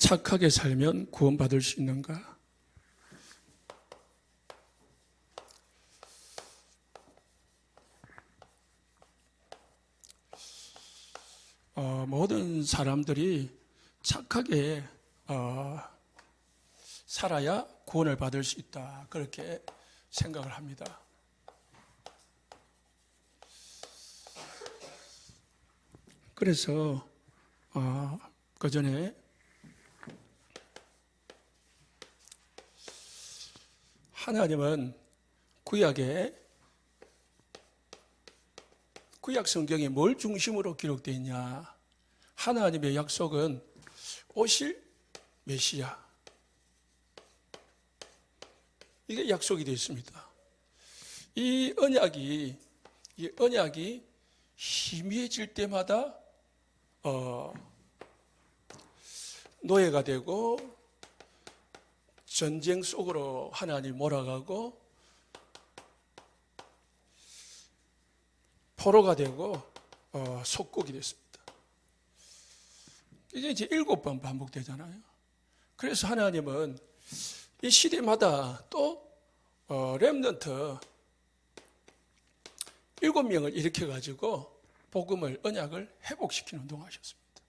착하게 살면 구원받을 수 있는가? 모든 사람들이 착하게 살아야 구원을 받을 수 있다, 그렇게 생각을 합니다. 그래서 그 전에 하나님은 구약 성경에 뭘 중심으로 기록되어 있냐? 하나님의 약속은 오실 메시아, 이게 약속이 되어 있습니다. 이 언약이 희미해질 때마다 노예가 되고 전쟁 속으로 하나님 몰아가고 포로가 되고 속국이 됐습니다. 이게 이제 7번 반복되잖아요. 그래서 하나님은 이 시대마다 또 렘넌트 7명을 일으켜가지고 복음을, 언약을 회복시키는 운동을 하셨습니다.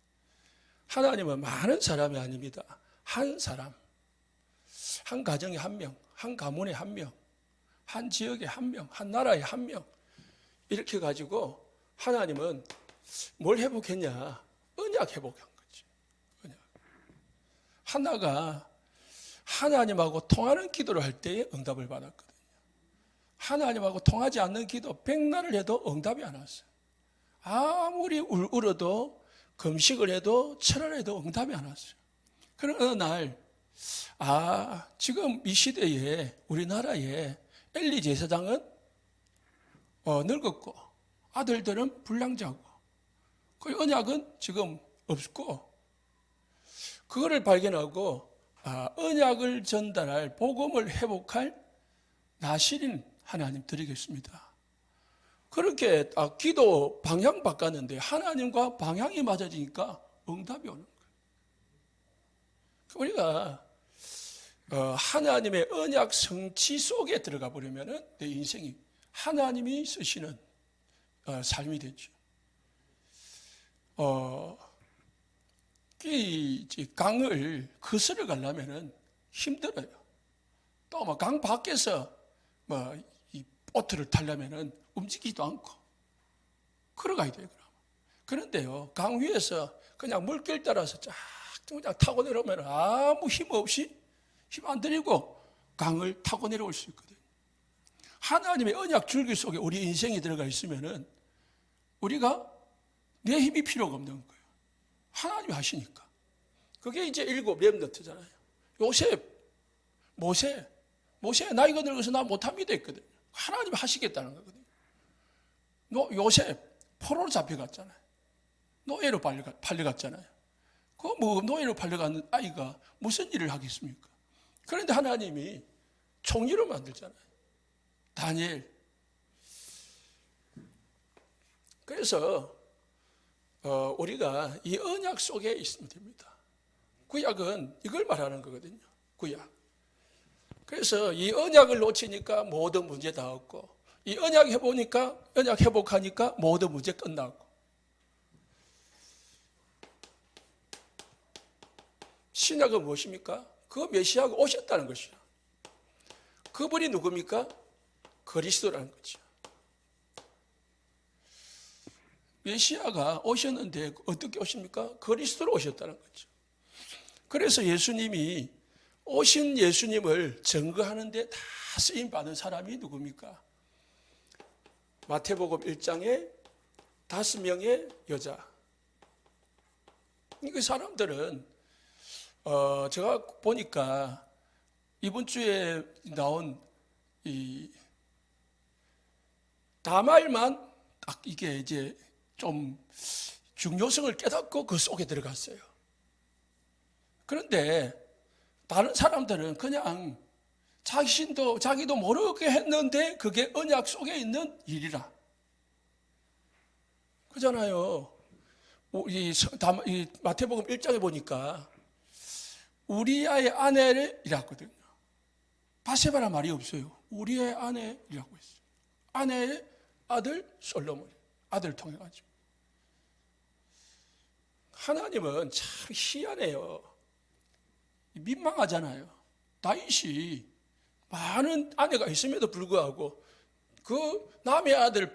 하나님은 많은 사람이 아닙니다. 한 사람, 한 가정에 한 명, 한 가문에 한 명, 한 지역에 한 명, 한 나라에 한 명, 이렇게 가지고 하나님은 뭘 회복했냐? 언약 회복한 거지. 언약. 하나가 하나님하고 통하는 기도를 할 때에 응답을 받았거든요. 하나님하고 통하지 않는 기도 100날을 해도 응답이 안 왔어요. 아무리 울어도, 금식을 해도, 철을 해도 응답이 안 왔어요. 그런 어느 날, 지금 이 시대에 우리나라에 엘리 제사장은 늙었고 아들들은 불량자고 그 언약은 지금 없고, 그거를 발견하고 언약을 전달할, 복음을 회복할 나시린 하나님 드리겠습니다. 그렇게 기도 방향 바꿨는데 하나님과 방향이 맞아지니까 응답이 오는 거예요. 우리가 하나님의 언약 성취 속에 들어가 버리면은 내 인생이 하나님이 쓰시는 삶이 되죠. 이 강을 거슬러 가려면은 힘들어요. 또 뭐 강 밖에서 이 보트를 타려면은 움직이지도 않고 걸어가야 돼요. 그런데요, 강 위에서 그냥 물길 따라서 쫙 그냥 타고 내려오면 아무 힘 없이, 힘 안 들이고 강을 타고 내려올 수 있거든요. 하나님의 언약 줄기 속에 우리 인생이 들어가 있으면은 우리가 내 힘이 필요가 없는 거예요. 하나님이 하시니까. 그게 이제 7 렘넌트잖아요. 요셉, 모세 나이가 늙어서 나 못합니다 했거든요. 하나님이 하시겠다는 거거든요. 요셉 포로로 잡혀갔잖아요. 노예로 팔려갔잖아요. 그 노예로 팔려가는 아이가 무슨 일을 하겠습니까? 그런데 하나님이 총리로 만들잖아요. 다니엘. 그래서 우리가 이 언약 속에 있으면 됩니다. 구약은 이걸 말하는 거거든요. 구약. 그래서 이 언약을 놓치니까 모든 문제 다 없고, 이 언약 회복하니까 모든 문제 끝나고. 신약은 무엇입니까? 그 메시아가 오셨다는 것이요. 그분이 누굽니까? 그리스도라는 거죠. 메시아가 오셨는데 어떻게 오십니까? 그리스도로 오셨다는 거죠. 그래서 예수님이 오신 예수님을 증거하는 데 다 쓰임 받은 사람이 누굽니까? 마태복음 1장에 5명의 여자. 그 사람들은 제가 보니까 이번 주에 나온 이 다말만 딱 이게 이제 좀 중요성을 깨닫고 그 속에 들어갔어요. 그런데 다른 사람들은 그냥 자기도 모르게 했는데 그게 언약 속에 있는 일이라. 그잖아요. 이 마태복음 1장에 보니까 우리아의 아내를 이랬거든요. 바세바라 말이 없어요. 우리의 아내이라고 했어요. 아내의 아들 솔로몬, 아들 통해 가지고. 하나님은 참 희한해요. 민망하잖아요. 다윗이 많은 아내가 있음에도 불구하고 그 남의 아내를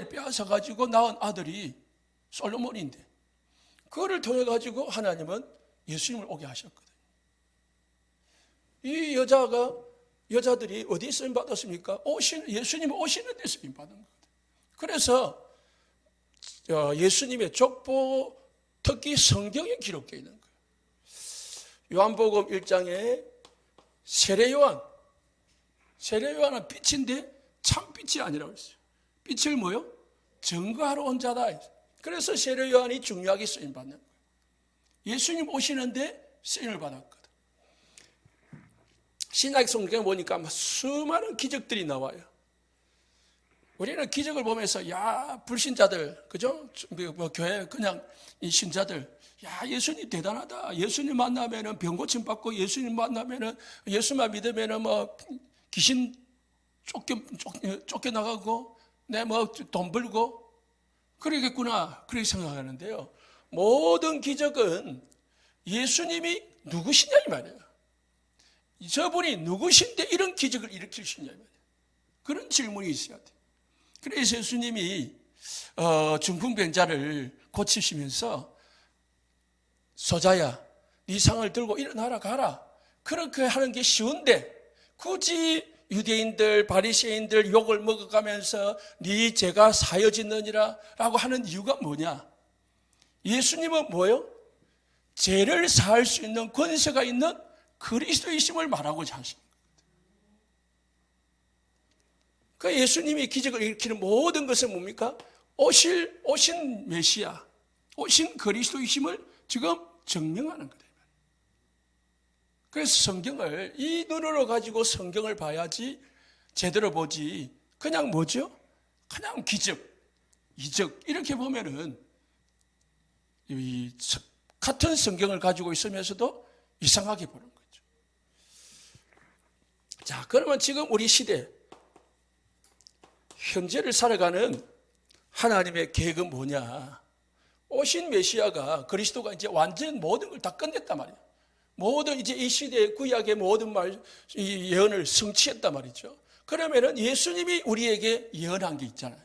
빼앗아 가지고 낳은 아들이 솔로몬인데, 그거를 통해 가지고 하나님은 예수님을 오게 하셨거든요. 이 여자들이 어디에 쓰임 받았습니까? 예수님 오시는 데 쓰임 받은 거거든요. 그래서 예수님의 족보 특히 성경에 기록되어 있는 거예요. 요한복음 1장에 세례요한은 빛인데 참빛이 아니라고 했어요. 빛을 뭐요? 증거하러 온 자다. 그래서 세례요한이 중요하게 쓰임받는 거예요. 예수님 오시는데 쓰임을 받았거든. 신약 성경에 보니까 수많은 기적들이 나와요. 우리는 기적을 보면서 불신자들, 그죠? 교회 그냥 이 신자들, 예수님 대단하다. 예수님 만나면은 병 고침 받고, 예수님 만나면은 예수만 믿으면은 귀신 쫓겨나가고, 돈 벌고 그러겠구나, 그렇게 생각하는데요. 모든 기적은 예수님이 누구시냐 이 말이에요. 저분이 누구신데 이런 기적을 일으킬 수 있냐 이 말이에요. 그런 질문이 있어야 돼요. 그래서 예수님이 중풍병자를 고치시면서 소자야, 네 상을 들고 일어나라 가라, 그렇게 하는 게 쉬운데 굳이 유대인들 바리새인들 욕을 먹어가면서 네 죄가 사여지느니라 라고 하는 이유가 뭐냐? 예수님은 뭐예요? 죄를 사할 수 있는 권세가 있는 그리스도이심을 말하고자 하십니다. 그 예수님이 기적을 일으키는 모든 것은 뭡니까? 오신 메시아, 오신 그리스도이심을 지금 증명하는 거예요. 그래서 성경을 이 눈으로 가지고 성경을 봐야지 제대로 보지, 그냥 뭐죠? 그냥 기적, 이적 이렇게 보면은 같은 성경을 가지고 있으면서도 이상하게 보는 거죠. 자, 그러면 지금 우리 시대 현재를 살아가는 하나님의 계획은 뭐냐? 오신 메시아가, 그리스도가 이제 완전 모든 걸 다 끝냈단 말이에요. 모든 이제 이 시대의 구약의 모든 이 예언을 성취했단 말이죠. 그러면은 예수님이 우리에게 예언한 게 있잖아요.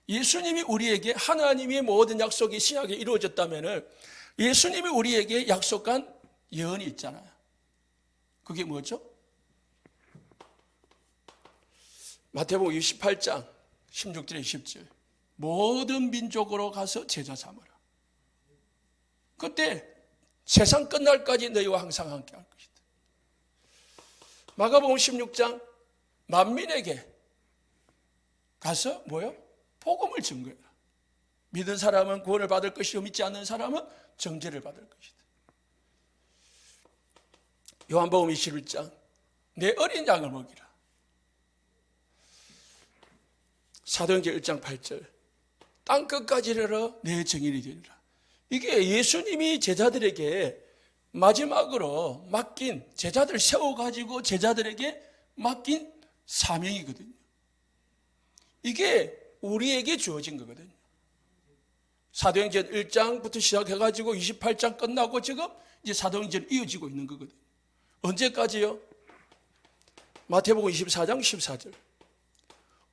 예수님이 우리에게 하나님의 모든 약속이 신약에 이루어졌다면은 예수님이 우리에게 약속한 예언이 있잖아요. 그게 뭐죠? 마태복음 28장 16절에 20절. 모든 민족으로 가서 제자 삼으라. 그때 세상 끝날까지 너희와 항상 함께 할 것이다. 마가복음 16장 만민에게 가서 뭐요? 복음을 증거해라. 믿은 사람은 구원을 받을 것이요 믿지 않는 사람은 정죄를 받을 것이다. 요한복음 21장 내 어린 양을 먹이라. 사도행전 1장 8절 땅끝까지 이르러 내 증인이 되리라. 이게 예수님이 제자들에게 마지막으로 맡긴, 제자들 세워가지고 제자들에게 맡긴 사명이거든요. 이게 우리에게 주어진 거거든요. 사도행전 1장부터 시작해가지고 28장 끝나고 지금 이제 사도행전 이어지고 있는 거거든요. 언제까지요? 마태복음 24장 14절.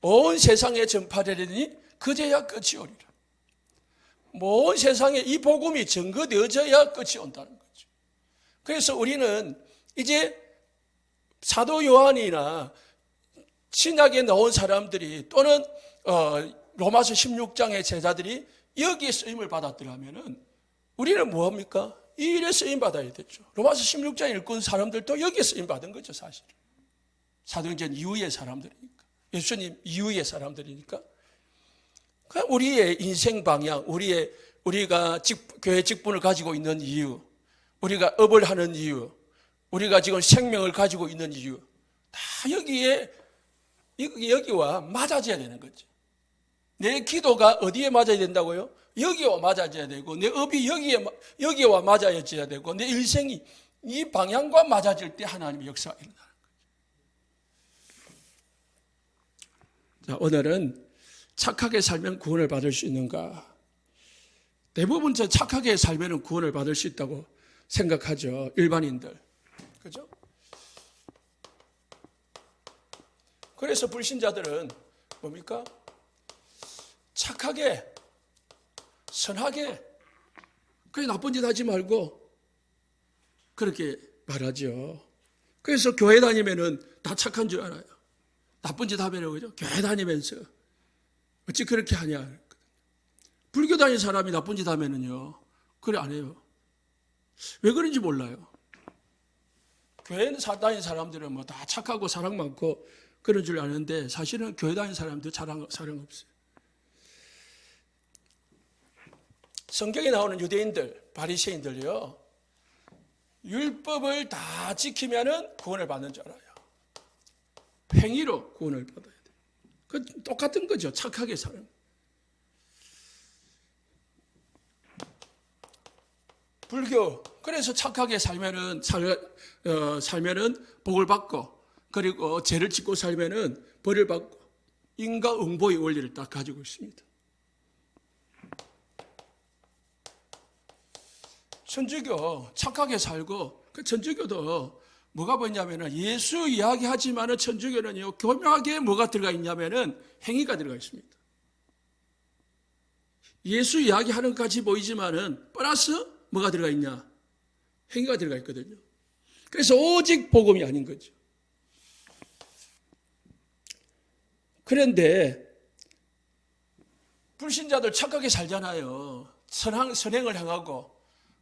온 세상에 전파되리니 그제야 끝이 오리라. 온 세상에 이 복음이 증거되어져야 끝이 온다는 거죠. 그래서 우리는 이제 사도 요한이나 신약에 나온 사람들이 또는 로마서 16장의 제자들이 여기에 쓰임을 받았더라면은 우리는 뭐합니까? 이 일에 쓰임 받아야 되죠. 로마서 16장 읽은 사람들도 여기에 쓰임 받은 거죠, 사실. 사도행전 이후의 사람들이니까. 예수님 이후의 사람들이니까. 우리의 인생 방향, 우리가 교회 직분을 가지고 있는 이유, 우리가 업을 하는 이유, 우리가 지금 생명을 가지고 있는 이유, 다 여기와 맞아져야 되는 거죠. 내 기도가 어디에 맞아야 된다고요? 여기와 맞아져야 되고 내 업이 여기와 맞아져야 되고 내 일생이 이 방향과 맞아질 때 하나님의 역사가 일어나는 거죠. 자, 오늘은 착하게 살면 구원을 받을 수 있는가? 대부분 착하게 살면 구원을 받을 수 있다고 생각하죠. 일반인들. 그죠? 그래서 불신자들은 뭡니까? 착하게, 선하게, 그게 나쁜 짓 하지 말고 그렇게 말하죠. 그래서 교회 다니면은 다 착한 줄 알아요. 나쁜 짓 하면 그죠? 교회 다니면서 어찌 그렇게 하냐. 불교 다니는 사람이 나쁜 짓 하면은요, 그래 안 해요. 왜 그런지 몰라요. 교회 다니는 사람들은 뭐 다 착하고 사랑 많고 그런 줄 아는데 사실은 교회 다니는 사람들 사랑 없어요. 성경에 나오는 유대인들, 바리새인들요, 율법을 다 지키면은 구원을 받는 줄 알아요. 행위로 구원을 받아야 돼. 그 똑같은 거죠. 착하게 사는. 불교, 그래서 착하게 살면은 복을 받고, 그리고 죄를 짓고 살면은 벌을 받고, 인과응보의 원리를 딱 가지고 있습니다. 천주교 착하게 살고, 그 천주교도 뭐가 보이냐면은 예수 이야기하지만은 천주교는요, 교묘하게 뭐가 들어가 있냐면은 행위가 들어가 있습니다. 예수 이야기하는 것까지 보이지만은 플러스 뭐가 들어가 있냐? 행위가 들어가 있거든요. 그래서 오직 복음이 아닌 거죠. 그런데 불신자들 착하게 살잖아요. 선행을 행하고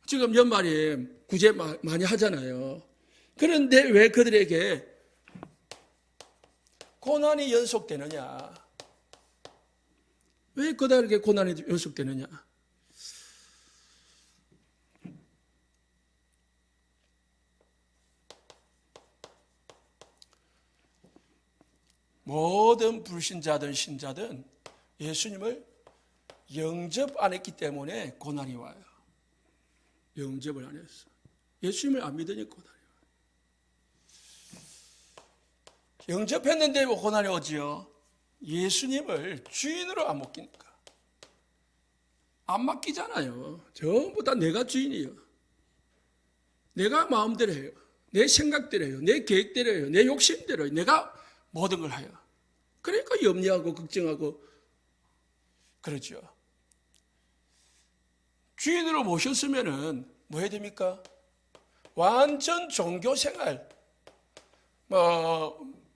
지금 연말에 구제 많이 하잖아요. 그런데 왜 그들에게 고난이 연속되느냐? 왜 그들에게 고난이 연속되느냐? 모든 불신자든 신자든 예수님을 영접 안 했기 때문에 고난이 와요. 영접을 안 했어. 예수님을 안 믿으니까 고난이 와요. 영접했는데 왜 고난이 오지요? 예수님을 주인으로 안 맡기니까. 안 맡기잖아요. 전부 다 내가 주인이에요. 내가 마음대로 해요. 내 생각대로 해요. 내 계획대로 해요. 내 욕심대로 해요. 내가 모든 걸 해요. 그러니까 염려하고 걱정하고 그러죠. 주인으로 모셨으면은 뭐 해야 됩니까? 완전 종교생활.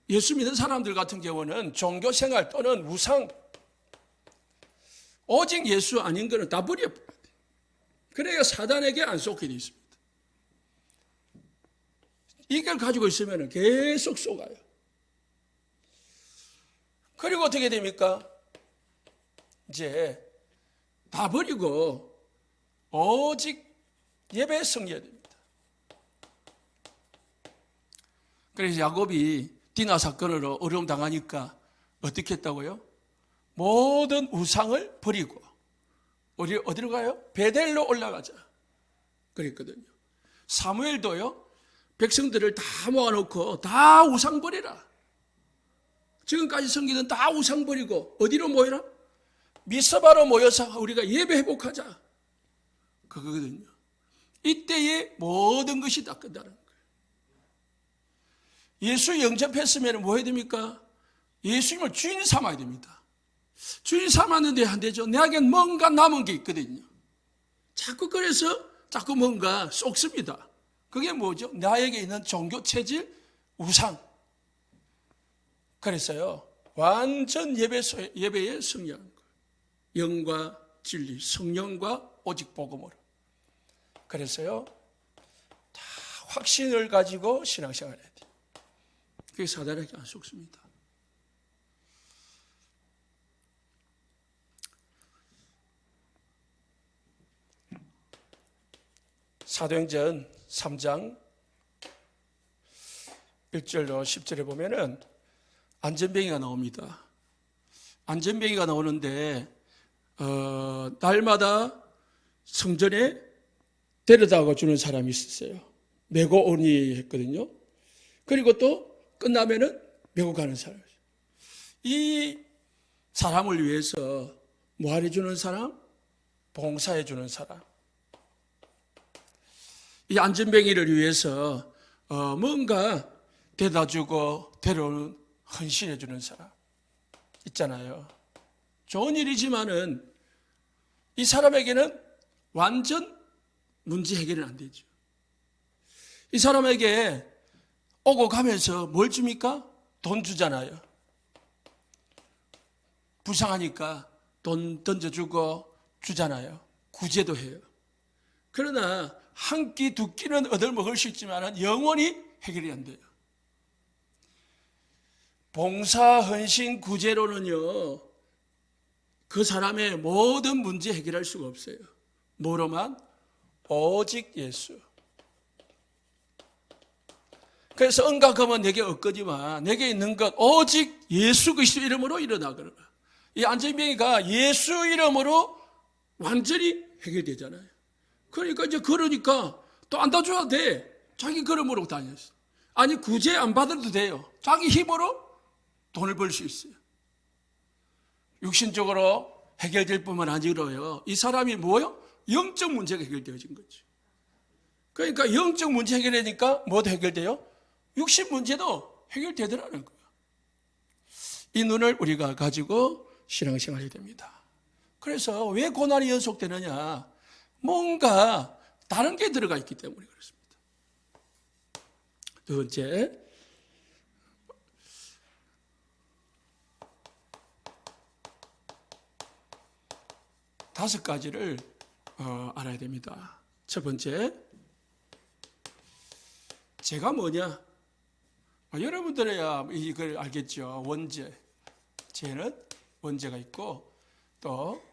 예수 믿는 사람들 같은 경우는 종교생활 또는 우상, 오직 예수 아닌 거는 다 버려야 돼. 그래야 사단에게 안 속게 돼 있습니다. 이걸 가지고 있으면 계속 속아요. 그리고 어떻게 됩니까? 이제 다 버리고 오직 예배에 성려야 됩니다. 그래서 야곱이 디나 사건으로 어려움 당하니까 어떻게 했다고요? 모든 우상을 버리고 어디로 가요? 베델로 올라가자 그랬거든요. 사무엘도요, 백성들을 다 모아놓고 다 우상 버리라. 지금까지 섬기는 다 우상 버리고 어디로 모여라? 미스바로 모여서 우리가 예배 회복하자. 그거거든요. 이때에 모든 것이 다 끝나는 거예요. 예수 영접했으면 뭐 해야 됩니까? 예수님을 주인 삼아야 됩니다. 주인 삼았는데 안 되죠. 내에겐 뭔가 남은 게 있거든요. 그래서 자꾸 뭔가 쏟습니다. 그게 뭐죠? 나에게 있는 종교 체질, 우상. 그래서요, 완전 예배에 승리하는 거예요. 영과 진리, 성령과 오직 복음으로. 그래서요, 다 확신을 가지고 신앙생활을 해야 돼요. 그게 사단에게 안 속습니다. 사도행전 3장 1절로 10절에 보면은 안전뱅이가 나옵니다. 안전뱅이가 나오는데 날마다 성전에 데려다가 주는 사람이 있었어요. 메고 오니 했거든요. 그리고 또 끝나면은 메고 가는 사람. 이 사람을 위해서 뭐 해주는 사람? 봉사해 주는 사람. 이 안전뱅이를 위해서 뭔가 대다주고 데려오는 헌신해 주는 사람 있잖아요. 좋은 일이지만은 이 사람에게는 완전 문제 해결은 안 되죠. 이 사람에게 오고 가면서 뭘 줍니까? 돈 주잖아요. 불쌍하니까 돈 던져주고 주잖아요. 구제도 해요. 그러나 한 끼, 두 끼는 얻어먹을 수 있지만 영원히 해결이 안 돼요. 봉사, 헌신, 구제로는요, 그 사람의 모든 문제 해결할 수가 없어요. 뭐로만? 오직 예수. 그래서 은과 금은 내게 없거니와 내게 있는 것 오직 예수 그리스도 이름으로 일어나거라. 이 안전병이가 예수 이름으로 완전히 해결되잖아요. 그러니까 또 안 다줘야 돼. 자기 걸음으로 다녔어. 아니 구제 안 받아도 돼요. 자기 힘으로 돈을 벌 수 있어요. 육신적으로 해결될 뿐만 아니라요. 이 사람이 뭐요? 영적 문제가 해결되어진 거죠. 그러니까 영적 문제 해결되니까 뭐도 해결돼요? 육신 문제도 해결되더라는 거예요. 이 눈을 우리가 가지고 신앙생활 해야 됩니다. 그래서 왜 고난이 연속되느냐? 뭔가 다른 게 들어가 있기 때문에 그렇습니다. 두 번째, 다섯 가지를 알아야 됩니다. 첫 번째, 제가 뭐냐? 여러분들이야 이걸 알겠죠. 원죄. 죄는 원죄가 있고 또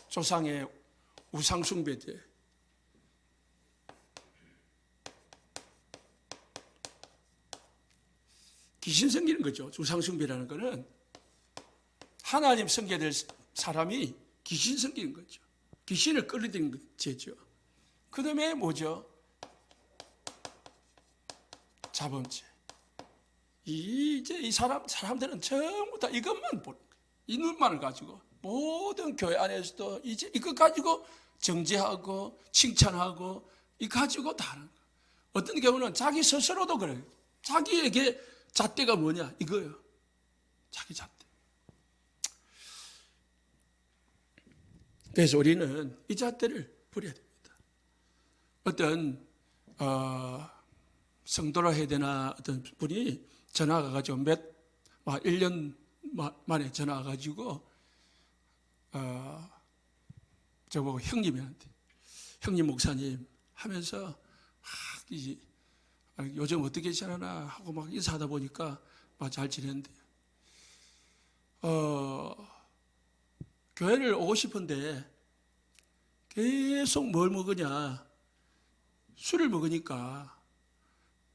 조상의 우상숭배죄. 귀신 섬기는 거죠. 우상숭배라는 거는 하나님 섬겨야 될 사람이 귀신 섬기는 거죠. 귀신을 끌어들이는 죄죠. 그 다음에 뭐죠? 자범죄. 이제 이 사람들은 전부 다 이것만 보는 거예요. 이 눈만을 가지고 모든 교회 안에서도 이제 이것 가지고 정죄하고 칭찬하고 이 가지고 다 하는 거예요. 어떤 경우는 자기 스스로도 그래요. 자기에게 잣대가 뭐냐? 이거예요. 자기 잣대. 그래서 우리는 이 잣대를 버려야 됩니다. 어떤 성도라 해야 되나 어떤 분이 전화가 가지고 1년 만에 전화가 가지고 저보고 형님한테 형님 목사님 하면서 요즘 어떻게 지내나 하고 막 인사하다 보니까 잘 지냈는데 교회를 오고 싶은데 계속 뭘 먹으냐? 술을 먹으니까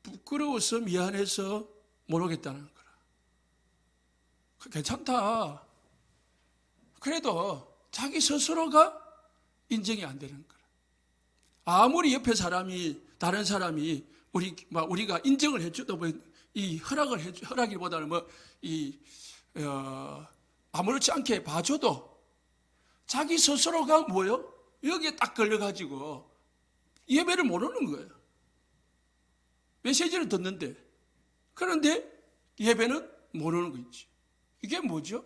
부끄러워서 미안해서 못 오겠다는 거라. 괜찮다. 그래도 자기 스스로가 인정이 안 되는 거라. 아무리 옆에 사람이 다른 사람이 우리가 인정을 해줘도 이 허락이보다는 아무렇지 않게 봐줘도 자기 스스로가 뭐요? 여기에 딱 걸려가지고 예배를 못 오는 거예요. 메시지를 듣는데 그런데 예배는 못 오는 거 있지. 이게 뭐죠?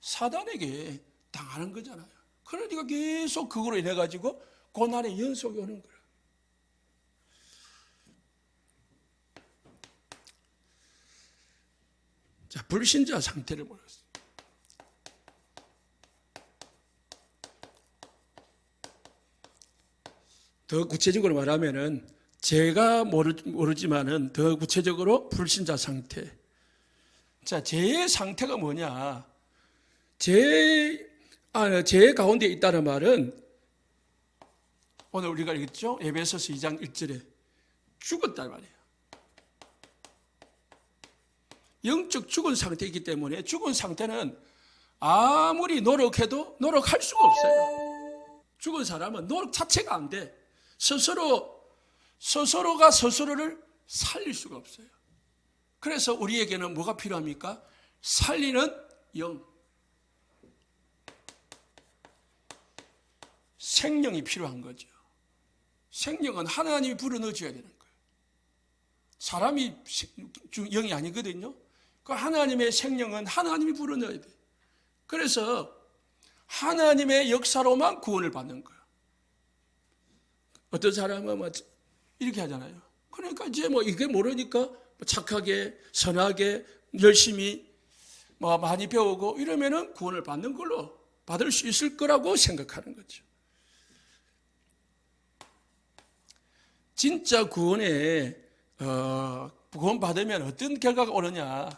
사단에게 당하는 거잖아요. 그러니까 계속 그거로 인해 가지고 고난의 연속이 오는 거예요. 자, 불신자 상태를 보였어요. 더 구체적으로 말하면은 제가 모르지만은 더 구체적으로 불신자 상태. 자, 죄의 상태가 뭐냐? 죄 가운데 있다는 말은 오늘 우리가 읽었죠? 에베소서 2장 1절에 죽었단 말이에요. 영적 죽은 상태이기 때문에 죽은 상태는 아무리 노력해도 노력할 수가 없어요. 죽은 사람은 노력 자체가 안 돼. 스스로가 스스로를 살릴 수가 없어요. 그래서 우리에게는 뭐가 필요합니까? 살리는 영, 생명이 필요한 거죠. 생명은 하나님이 불어넣어줘야 되는 거예요. 사람이 영이 아니거든요. 그 하나님의 생명은 하나님이 불어넣어야 돼요. 그래서 하나님의 역사로만 구원을 받는 거예요. 어떤 사람은 이렇게 하잖아요. 그러니까 이제 이게 모르니까 착하게, 선하게, 열심히 많이 배우고 이러면은 구원을 받는 걸로 받을 수 있을 거라고 생각하는 거죠. 진짜 구원 받으면 어떤 결과가 오느냐?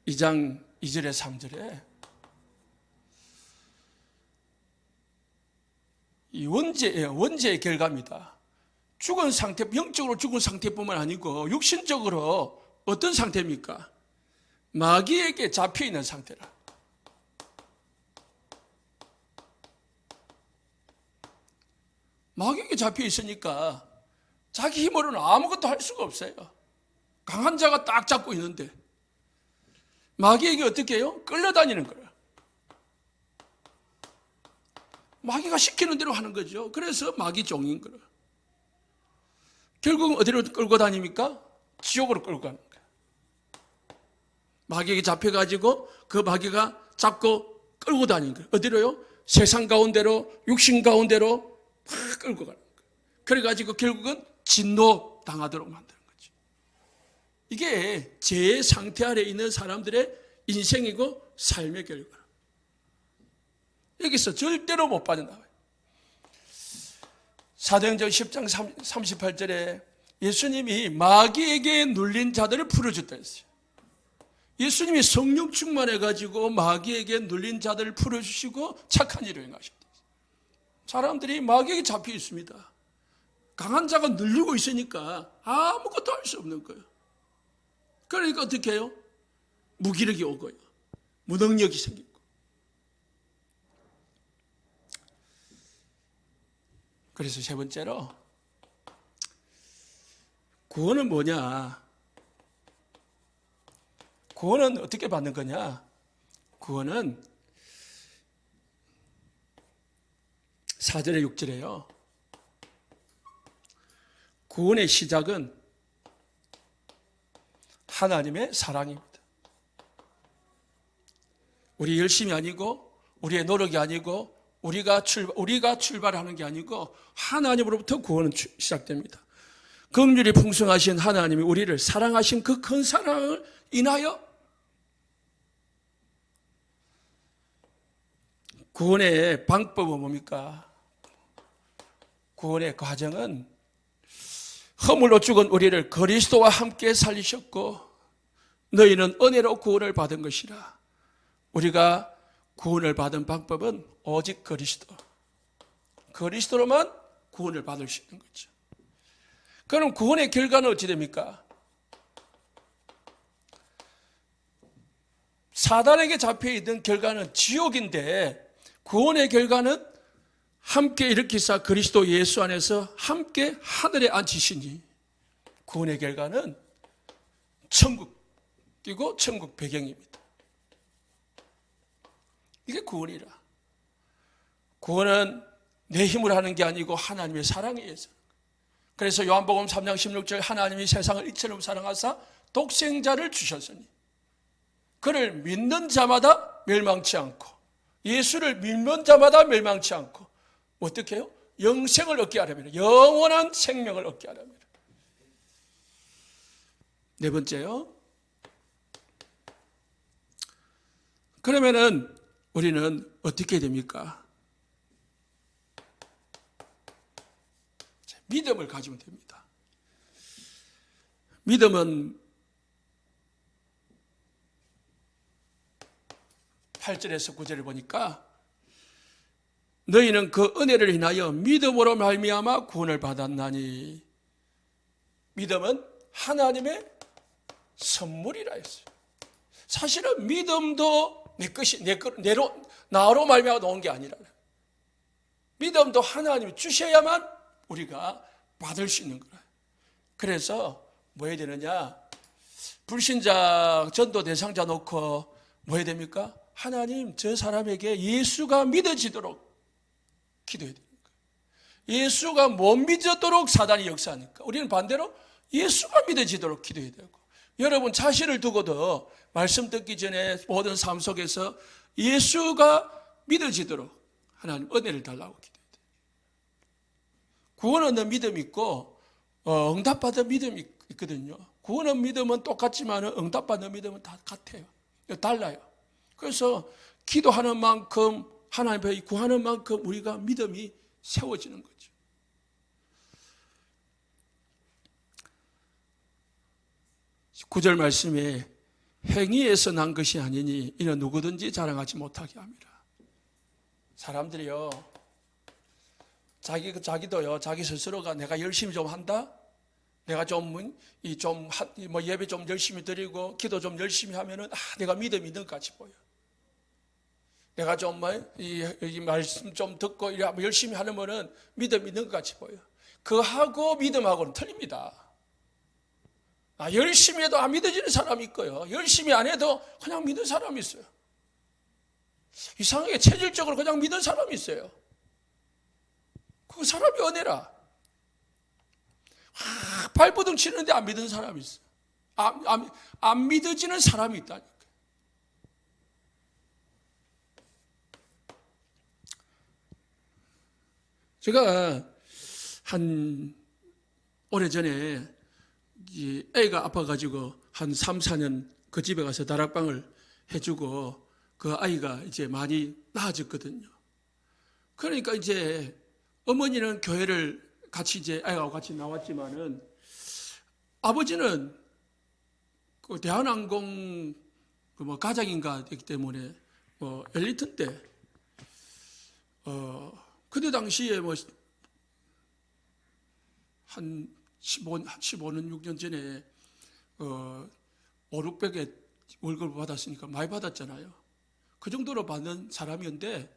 2장 2절에 3절에 이 원죄의 결과입니다. 죽은 상태, 영적으로 죽은 상태뿐만 아니고 육신적으로 어떤 상태입니까? 마귀에게 잡혀있는 상태라. 마귀에게 잡혀있으니까 자기 힘으로는 아무것도 할 수가 없어요. 강한 자가 딱 잡고 있는데 마귀에게 어떻게 해요? 끌려다니는 거예요. 마귀가 시키는 대로 하는 거죠. 그래서 마귀 종인 거예요. 결국은 어디로 끌고 다닙니까? 지옥으로 끌고 가는 거예요. 마귀에게 잡혀가지고 그 마귀가 잡고 끌고 다니는 거예요. 어디로요? 세상 가운데로, 육신 가운데로 막 끌고 가는 거예요. 그래가지고 결국은 진노 당하도록 만드는 거죠. 이게 죄의 상태 아래 있는 사람들의 인생이고 삶의 결과. 여기서 절대로 못 빠져나와요. 사도행전 10장 38절에 예수님이 마귀에게 눌린 자들을 풀어줬다 했어요. 예수님이 성령 충만해가지고 마귀에게 눌린 자들을 풀어주시고 착한 일을 행하셨다. 사람들이 마귀에게 잡혀 있습니다. 강한 자가 눌리고 있으니까 아무것도 할 수 없는 거예요. 그러니까 어떻게 해요? 무기력이 오고요. 무능력이 생기고. 그래서 세 번째로 구원은 뭐냐? 구원은 어떻게 받는 거냐? 구원은 4절에 6절에요. 구원의 시작은 하나님의 사랑입니다. 우리 열심이 아니고 우리의 노력이 아니고 우리가 출발하는 게 아니고 하나님으로부터 구원은 시작됩니다. 긍휼이 풍성하신 하나님이 우리를 사랑하신 그 큰 사랑을 인하여 구원의 방법은 뭡니까? 구원의 과정은 허물로 죽은 우리를 그리스도와 함께 살리셨고 너희는 은혜로 구원을 받은 것이라. 우리가 구원을 받은 방법은 오직 그리스도로만 구원을 받을 수 있는 거죠. 그럼 구원의 결과는 어찌 됩니까? 사단에게 잡혀있던 결과는 지옥인데 구원의 결과는 함께 일으키사 그리스도 예수 안에서 함께 하늘에 앉히시니 구원의 결과는 천국이고 천국 배경입니다. 이게 구원이라. 구원은 내 힘으로 하는 게 아니고 하나님의 사랑에 의해서. 그래서 요한복음 3장 16절 하나님이 세상을 이처럼 사랑하사 독생자를 주셨으니 그를 믿는 자마다 멸망치 않고 예수를 믿는 자마다 멸망치 않고 어떻게 해요? 영생을 얻게 하려면 영원한 생명을 얻게 하려면. 네 번째요. 그러면은 우리는 어떻게 됩니까? 믿음을 가지면 됩니다. 믿음은 8절에서 9절을 보니까 너희는 그 은혜를 인하여 믿음으로 말미암아 구원을 받았나니. 믿음은 하나님의 선물이라 했어요. 사실은 믿음도 내 것이 나로 말미암아 놓은 게 아니라 믿음도 하나님이 주셔야만 우리가 받을 수 있는 거예요. 그래서 뭐 해야 되느냐? 불신자 전도 대상자 놓고 뭐 해야 됩니까? 하나님, 저 사람에게 예수가 믿어지도록 기도해야 됩니다. 예수가 못 믿어도록 사단이 역사하니까 우리는 반대로 예수가 믿어지도록 기도해야 되고, 여러분 자신을 두고도 말씀 듣기 전에 모든 삶 속에서 예수가 믿어지도록 하나님 은혜를 달라고 기도해야 돼요. 구원 얻는 믿음이 있고 응답받은 믿음이 있거든요. 구원 얻는 믿음은 똑같지만 응답받는 믿음은 다 같아요. 달라요. 그래서 기도하는 만큼 하나님 앞에 구하는 만큼 우리가 믿음이 세워지는 거죠. 구절 말씀에 행위에서 난 것이 아니니 이는 누구든지 자랑하지 못하게 합니다. 사람들이요, 자기도요, 자기 스스로가 내가 열심히 좀 한다, 내가 예배 좀 열심히 드리고 기도 좀 열심히 하면은 내가 믿음이 있는 것 같이 보여. 내가 좀 이 말씀 좀 듣고 열심히 하면은 믿음이 있는 것 같이 보여. 그하고 믿음하고는 틀립니다. 열심히 해도 안 믿어지는 사람이 있고요, 열심히 안 해도 그냥 믿는 사람이 있어요. 이상하게 체질적으로 그냥 믿는 사람이 있어요. 그 사람이 은혜라. 발버둥 치는데 안 믿는 사람이 있어요. 안 믿어지는 사람이 있다니까. 제가 오래전에 애가 아파가지고 한 3, 4년 그 집에 가서 다락방을 해주고 그 아이가 이제 많이 나아졌거든요. 그러니까 이제 어머니는 교회를 같이 이제 아이하고 같이 나왔지만은 아버지는 그 대한항공 그 가장인가 되기 때문에 엘리트 때 그때 당시에 한 15년, 6년 전에 5, 600에 월급을 받았으니까 많이 받았잖아요. 그 정도로 받는 사람이었는데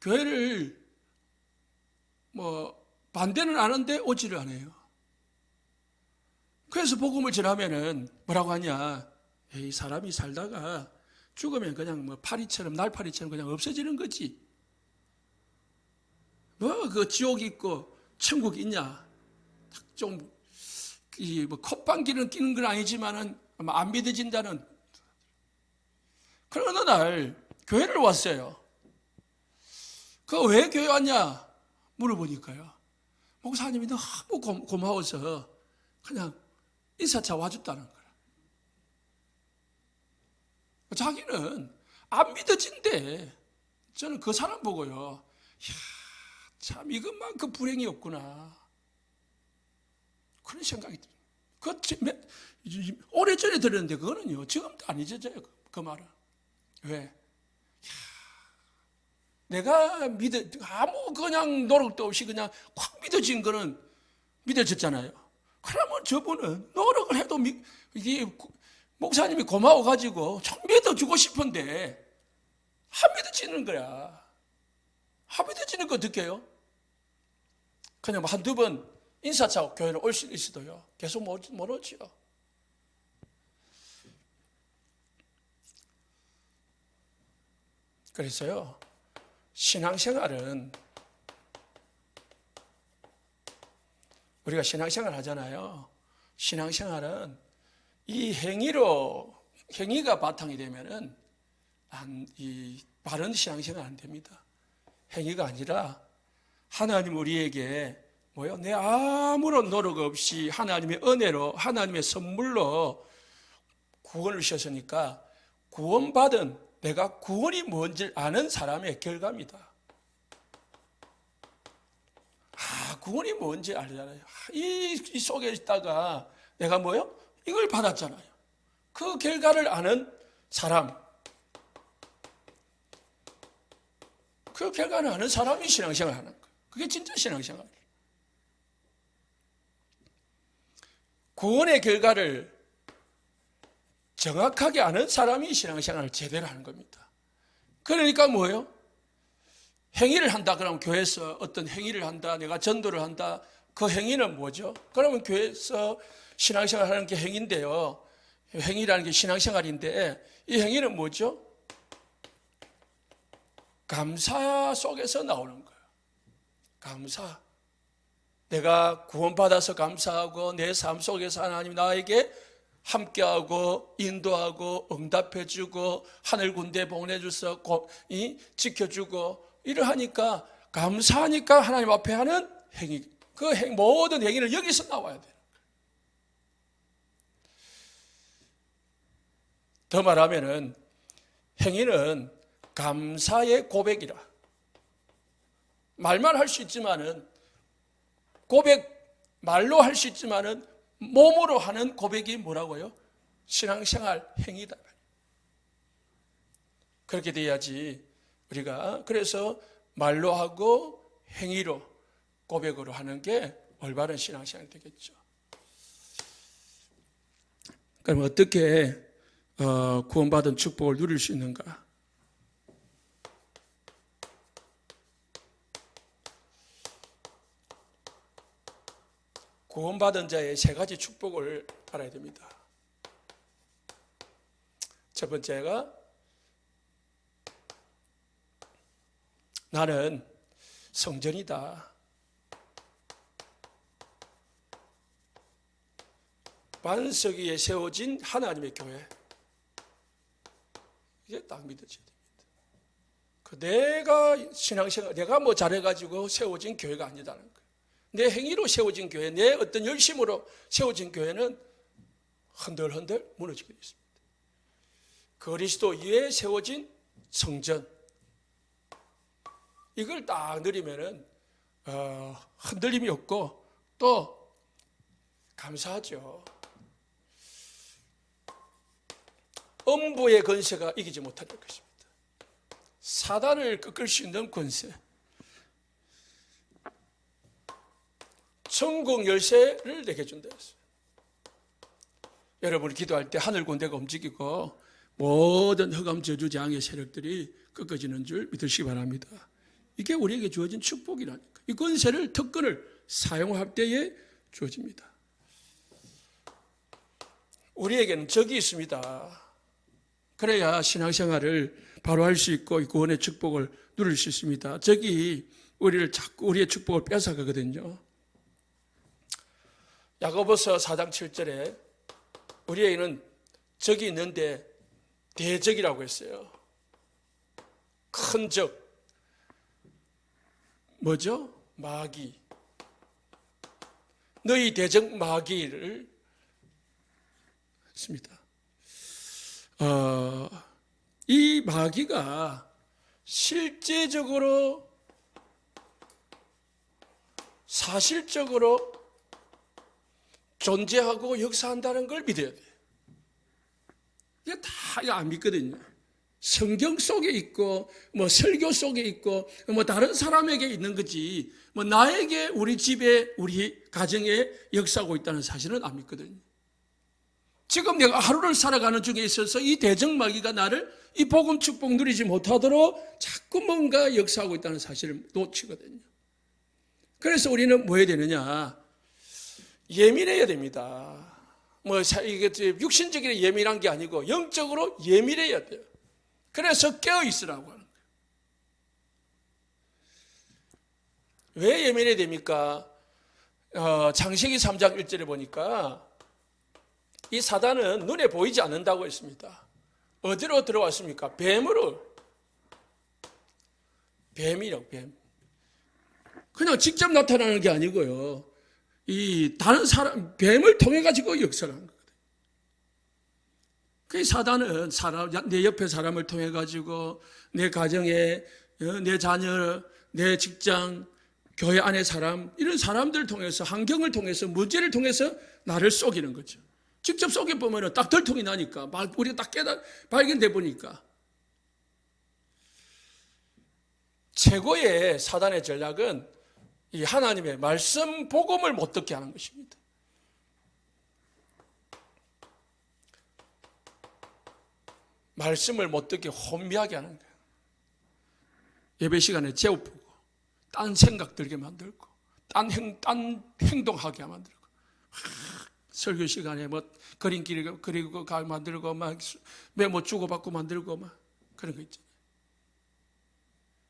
교회를 반대는 안 하는데 오지를 않아요. 그래서 복음을 전하면은 뭐라고 하냐? 에이, 사람이 살다가 죽으면 그냥 파리처럼, 날파리처럼 그냥 없어지는 거지. 그 지옥이 있고 천국이 있냐? 좀 콧방귀는 끼는 건 아니지만은 아마 안 믿어진다는. 그런 어느 날 교회를 왔어요. 그 왜 교회 왔냐 물어보니까요, 목사님이 너무 고마워서 그냥 인사차 와줬다는 거야. 자기는 안 믿어진대. 저는 그 사람 보고요, 참 이것만큼 불행이 없구나, 그런 생각이 들어요. 오래전에 들었는데 그거는요 지금도 안 잊어져요. 그 말은. 왜? 내가 아무 그냥 노력도 없이 그냥 확 믿어진 거는 믿어졌잖아요. 그러면 저분은 노력을 해도 이게 목사님이 고마워가지고 좀 믿어주고 싶은데 안 믿어지는 거야. 안 믿어지는 거 어떻게 해요? 그냥 한두 번 인사차고 교회를 올 수 있어도요 계속 못 오지요. 그래서요, 신앙생활은 우리가 신앙생활 하잖아요. 신앙생활은 이 행위가 바탕이 되면은 이 바른 신앙생활 안 됩니다. 행위가 아니라 하나님 우리에게 내 아무런 노력 없이 하나님의 은혜로, 하나님의 선물로 구원을 주셨으니까 구원받은 내가 구원이 뭔지 아는 사람의 결과입니다. 구원이 뭔지 알잖아요. 이 속에 있다가 내가 이걸 받았잖아요. 그 결과를 아는 사람, 그 결과를 아는 사람이 신앙생활 하는 거예요. 그게 진짜 신앙생활이에요. 구원의 결과를 정확하게 아는 사람이 신앙생활을 제대로 하는 겁니다. 그러니까 뭐예요? 행위를 한다 그러면 교회에서 어떤 행위를 한다, 내가 전도를 한다, 그 행위는 뭐죠? 그러면 교회에서 신앙생활 하는 게 행위인데요. 행위라는 게 신앙생활인데 이 행위는 뭐죠? 감사 속에서 나오는 거예요. 감사. 내가 구원받아서 감사하고 내 삶 속에서 하나님 나에게 함께하고 인도하고 응답해주고 하늘 군대 보내줘서 지켜주고 이러하니까 감사하니까 하나님 앞에 하는 행위, 그 모든 행위는 여기서 나와야 돼요. 더 말하면은 행위는 감사의 고백이라. 말만 할 수 있지만은 말로 할 수 있지만은 몸으로 하는 고백이 뭐라고요? 신앙생활 행위다. 그렇게 돼야지 우리가 그래서 말로 하고 행위로 고백으로 하는 게 올바른 신앙생활이 되겠죠. 그럼 어떻게 구원받은 축복을 누릴 수 있는가? 구원받은 자의 세 가지 축복을 알아야 됩니다. 첫 번째가 나는 성전이다. 반석 위에 세워진 하나님의 교회. 이게 딱 믿어져야 됩니다. 내가 신앙생활, 내가 뭐 잘해가지고 세워진 교회가 아니다는 거예요. 내 행위로 세워진 교회, 내 어떤 열심으로 세워진 교회는 흔들흔들 무너지게 되어 있습니다. 그리스도 위에 세워진 성전, 이걸 딱 누리면은 흔들림이 없고 또 감사하죠. 음부의 권세가 이기지 못할 것입니다. 사단을 꺾을 수 있는 권세, 천국 열쇠를 내게 준다 했어요. 여러분이 기도할 때 하늘 군대가 움직이고 모든 흑암 저주 장애 세력들이 꺾어지는 줄 믿으시기 바랍니다. 이게 우리에게 주어진 축복이라니까. 이 권세를, 특권을 사용할 때에 주어집니다. 우리에게는 적이 있습니다. 그래야 신앙생활을 바로 할 수 있고 구원의 축복을 누릴 수 있습니다. 적이 우리를 자꾸 우리의 축복을 뺏어가거든요. 야고보서 4장 7절에 우리에게는 적이 있는데 대적이라고 했어요. 큰 적. 뭐죠? 마귀. 너희 대적 마귀를 했습니다. 이 마귀가 실제적으로 사실적으로 존재하고 역사한다는 걸 믿어야 돼요. 이게 다 안 믿거든요. 성경 속에 있고 뭐 설교 속에 있고 뭐 다른 사람에게 있는 거지 뭐 나에게 우리 집에 우리 가정에 역사하고 있다는 사실은 안 믿거든요. 지금 내가 하루를 살아가는 중에 있어서 이 대적마귀가 나를 이 복음 축복 누리지 못하도록 자꾸 뭔가 역사하고 있다는 사실을 놓치거든요. 그래서 우리는 뭐 해야 되느냐? 예민해야 됩니다. 뭐 이게 육신적으로 예민한 게 아니고 영적으로 예민해야 돼요. 그래서 깨어 있으라고 하는 거예요. 왜 예민해야 됩니까? 창세기 3장 1절에 보니까 이 사단은 눈에 보이지 않는다고 했습니다. 어디로 들어왔습니까? 뱀으로. 뱀이라고, 뱀. 그냥 직접 나타나는 게 아니고요. 이 다른 사람, 뱀을 통해 가지고 역사를 하는 거거든요. 그 사단은 내 옆에 사람을 통해 가지고 내 가정에, 내 자녀, 내 직장, 교회 안의 사람, 이런 사람들을 통해서, 환경을 통해서, 문제를 통해서 나를 속이는 거죠. 직접 속여보면 딱 덜통이 나니까, 우리가 딱 발견돼 보니까. 최고의 사단의 전략은 이 하나님의 말씀 복음을 못 듣게 하는 것입니다. 말씀을 못 듣게 혼미하게 하는 거예요. 예배 시간에 재우고 딴 생각 들게 만들고 딴 행동하게 만들고 설교 시간에 뭐 그림끼리 그리고 만들고 막 메모 주고받고 만들고 막 그런 거 있잖아요.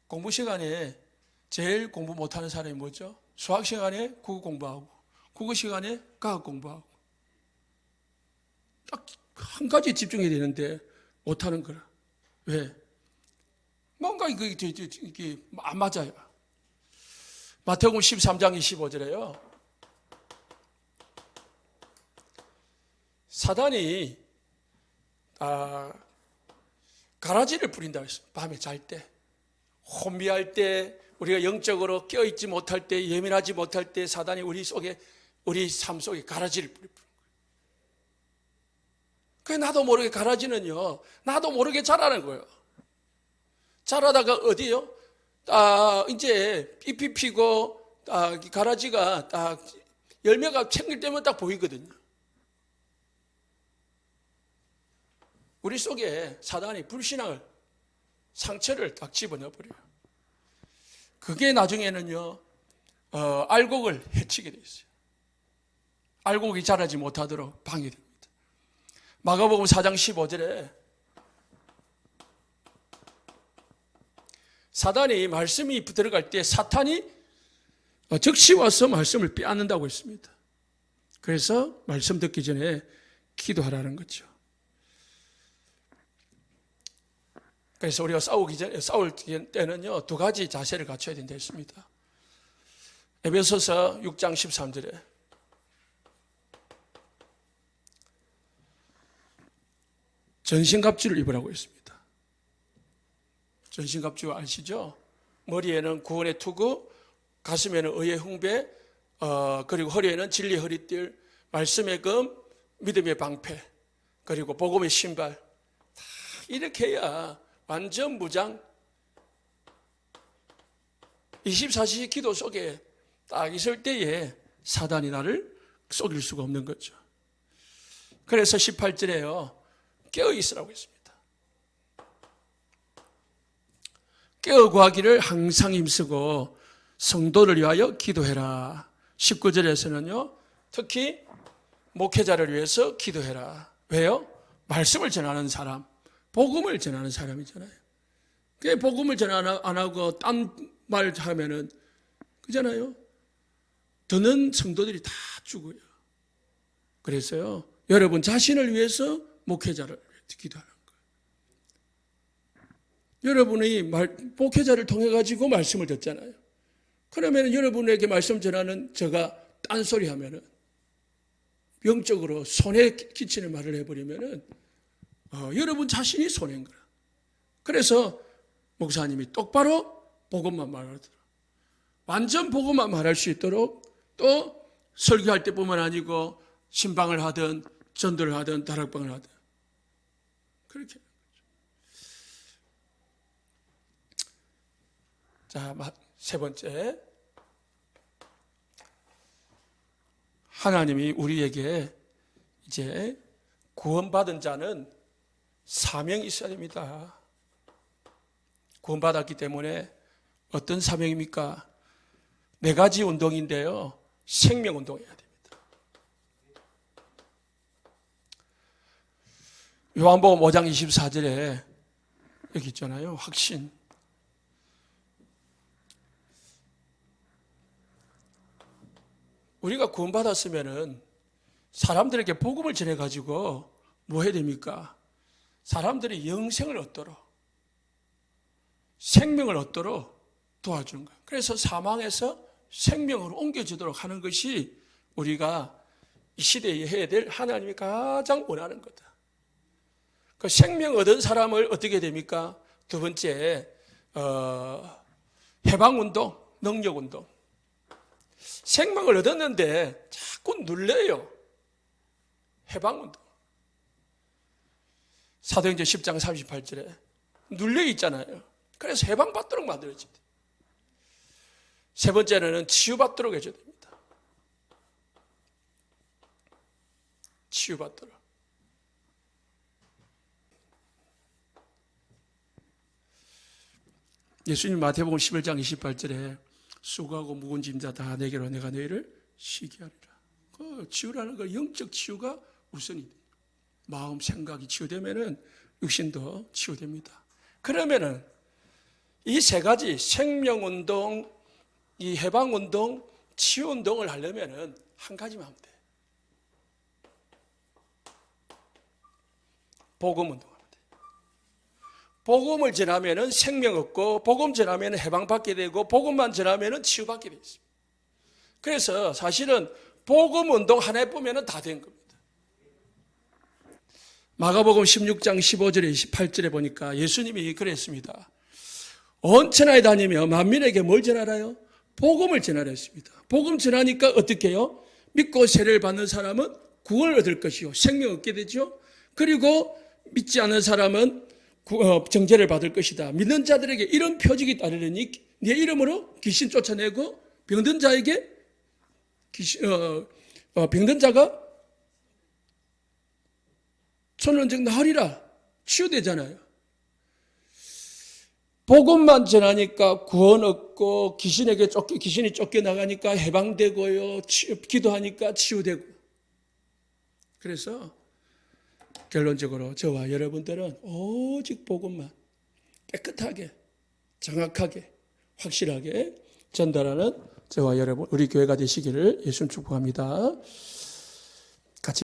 공부 시간에 제일 공부 못하는 사람이 뭐죠? 수학 시간에 국어 공부하고 국어 시간에 과학 공부하고 딱 한 가지 집중해야 되는데 못하는 거라. 왜? 뭔가 이게 안 맞아요. 마태복음 13장 25절에요. 사단이 가라지를 부린다고 했어요. 밤에 잘 때, 혼미할 때, 우리가 영적으로 깨어있지 못할 때, 예민하지 못할 때 사단이 우리 삶 속에 가라지를 부리는 거예요. 그게 나도 모르게 가라지는요, 나도 모르게 자라는 거예요. 자라다가 어디요? 이제 잎이 피고 가라지가 열매가 생길 때면 딱 보이거든요. 우리 속에 사단이 불신앙을, 상처를 딱 집어넣어버려요. 그게 나중에는요, 알곡을 해치게 돼 있어요. 알곡이 자라지 못하도록 방해됩니다. 마가복음 4장 15절에 사단이 말씀이 들어갈 때 사탄이 즉시 와서 말씀을 빼앗는다고 했습니다. 그래서 말씀 듣기 전에 기도하라는 거죠. 그래서 우리가 싸울 때는요, 두 가지 자세를 갖춰야 된다 했습니다. 에베소서 6장 13절에 전신갑주를 입으라고 했습니다. 전신갑주 아시죠? 머리에는 구원의 투구, 가슴에는 의의 흉배, 그리고 허리에는 진리의 허리띠, 말씀의 금, 믿음의 방패, 그리고 복음의 신발. 다 이렇게 해야 완전 무장, 24시간 기도 속에 딱 있을 때에 사단이 나를 속일 수가 없는 거죠. 그래서 18절에요, 깨어 있으라고 했습니다. 깨어 구하기를 항상 힘쓰고 성도를 위하여 기도해라. 19절에서는요, 특히 목회자를 위해서 기도해라. 왜요? 말씀을 전하는 사람, 복음을 전하는 사람이잖아요. 그 복음을 전안 하고 딴 말 하면은 그잖아요. 듣는 성도들이 다 죽어요. 그래서요, 여러분 자신을 위해서 목회자를 기도하는 거예요. 여러분이 목회자를 통해 가지고 말씀을 듣잖아요. 그러면 여러분에게 말씀 전하는 제가 딴소리 하면은 영적으로 손해 끼치는 말을 해버리면은 여러분 자신이 손해인 거라. 그래서 목사님이 똑바로 복음만 말하더라. 완전 복음만 말할 수 있도록 또 설교할 때뿐만 아니고 신방을 하든 전도를 하든 다락방을 하든 그렇게 하는 거죠. 자, 세 번째, 하나님이 우리에게 이제 구원받은 자는 사명이 있어야 됩니다. 구원받았기 때문에 어떤 사명입니까? 네 가지 운동인데요, 생명 운동해야 됩니다. 요한복음 5장 24절에 여기 있잖아요, 확신. 우리가 구원받았으면은 사람들에게 복음을 전해가지고 뭐 해야 됩니까? 사람들이 영생을 얻도록, 생명을 얻도록 도와주는 거예요. 그래서 사망에서 생명으로 옮겨지도록 하는 것이 우리가 이 시대에 해야 될 하나님이 가장 원하는 거다. 그 생명 얻은 사람을 어떻게 됩니까? 두 번째, 해방운동, 능력운동. 생명을 얻었는데 자꾸 눌려요. 해방운동. 사도행전 10장 38절에 눌려 있잖아요. 그래서 해방받도록 만들어져야 돼요. 세 번째는 치유받도록 해줘야 됩니다. 치유받도록. 예수님 마태복음 11장 28절에 수고하고 무거운 짐자 다 내게로 내가 너희를 쉬게 하리라. 그 치유라는 거 영적 치유가 우선이 돼요. 마음 생각이 치유되면은 육신도 치유됩니다. 그러면은 이 세 가지 생명운동, 이 해방운동, 치유운동을 하려면은 한 가지만 하면 돼. 복음운동하면 돼. 복음을 전하면은 생명 얻고, 복음 전하면은 해방받게 되고, 복음만 전하면은 치유받게 돼 있습니다. 그래서 사실은 복음운동 하나 해보면은 다 된 겁니다. 마가복음 16장 15절에 18절에 보니까 예수님이 그랬습니다. 온 천하에 다니며 만민에게 뭘 전하라요? 복음을 전하라 했습니다. 복음 전하니까 어떻게 해요? 믿고 세례를 받는 사람은 구원을 얻을 것이요 생명 얻게 되죠. 그리고 믿지 않는 사람은 정죄를 받을 것이다. 믿는 자들에게 이런 표적이 따르려니 네 이름으로 귀신 쫓아내고 병든 자에게 병든 자가 손은즉 나으리라. 치유되잖아요. 복음만 전하니까 구원 얻고 귀신이 쫓겨나가니까 해방되고요. 기도하니까 치유되고. 그래서 결론적으로 저와 여러분들은 오직 복음만 깨끗하게, 정확하게, 확실하게 전달하는 저와 여러분, 우리 교회가 되시기를 예수님 축복합니다.